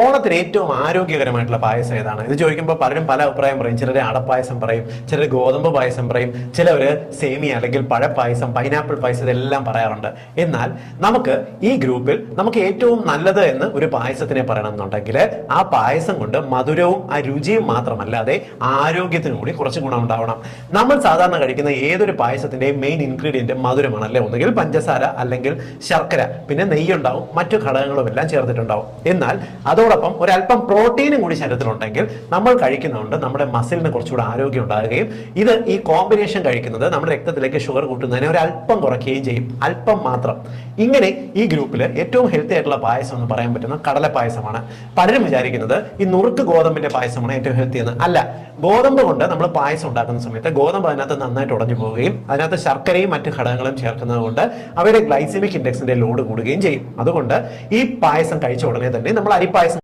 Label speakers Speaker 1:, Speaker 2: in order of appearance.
Speaker 1: ഓണത്തിന് ഏറ്റവും ആരോഗ്യകരമായിട്ടുള്ള പായസം ഏതാണ്? ഇത് ചോദിക്കുമ്പോൾ പലരും പല അഭിപ്രായം പറയും. ചിലർ അടപ്പായസം പറയും, ചിലർ ഗോതമ്പ് പായസം പറയും, ചിലവര് സേമിയ അല്ലെങ്കിൽ പഴപ്പായസം, പൈനാപ്പിൾ പായസം ഇതെല്ലാം പറയാറുണ്ട്. എന്നാൽ നമുക്ക് ഈ ഗ്രൂപ്പിൽ നമുക്ക് ഏറ്റവും നല്ലത് എന്ന് ഒരു പായസത്തിനെ പറയണം എന്നുണ്ടെങ്കിൽ ആ പായസം കൊണ്ട് മധുരവും ആ രുചിയും മാത്രമല്ലാതെ ആരോഗ്യത്തിനും കൂടി കുറച്ച് ഗുണം ഉണ്ടാവണം. നമ്മൾ സാധാരണ കഴിക്കുന്ന ഏതൊരു പായസത്തിന്റെയും മെയിൻ ഇൻഗ്രീഡിയന്റ് മധുരമാണല്ലേ. ഒന്നുകിൽ പഞ്ചസാര അല്ലെങ്കിൽ ശർക്കര, പിന്നെ നെയ്യുണ്ടാവും, മറ്റു ഘടകങ്ങളും എല്ലാം ചേർത്തിട്ടുണ്ടാവും. എന്നാൽ അതോടൊപ്പം ഒരല്പം പ്രോട്ടീനും കൂടി ശരീരത്തിലുണ്ടെങ്കിൽ നമ്മൾ കഴിക്കുന്നതുകൊണ്ട് നമ്മുടെ മസിലിന് കുറച്ചുകൂടെ ആരോഗ്യം ഉണ്ടാകുകയും ഇത് ഈ കോമ്പിനേഷൻ കഴിക്കുന്നത് നമ്മുടെ രക്തത്തിലേക്ക് ഷുഗർ കൂട്ടുന്നതിനെ ഒരു അല്പം കുറയ്ക്കുകയും ചെയ്യും. അല്പം മാത്രം. ഇങ്ങനെ ഈ ഗ്രൂപ്പിൽ ഏറ്റവും ഹെൽത്തി ആയിട്ടുള്ള പായസം എന്ന് പറയാൻ പറ്റുന്ന കടല പായസമാണ്. പലരും വിചാരിക്കുന്നത് ഈ നുറുക്ക് ഗോതമ്പിന്റെ പായസമാണ് ഏറ്റവും ഹെൽത്തി എന്ന്. അല്ല, ഗോതമ്പ് കൊണ്ട് നമ്മൾ പായസം ഉണ്ടാക്കുന്ന സമയത്ത് ഗോതമ്പ് അതിനകത്ത് നന്നായിട്ട് ഉടഞ്ഞു പോവുകയും അതിനകത്ത് ശർക്കരയും മറ്റു ഘടകങ്ങളും ചേർക്കുന്നത് കൊണ്ട് അവയുടെ ഗ്ലൈസിമിക് ഇൻഡെക്സിന്റെ ലോഡ് കൂടുകയും ചെയ്യും. അതുകൊണ്ട് ഈ പായസം കഴിച്ച ഉടനെ തന്നെ നമ്മൾ അരിപ്പായസം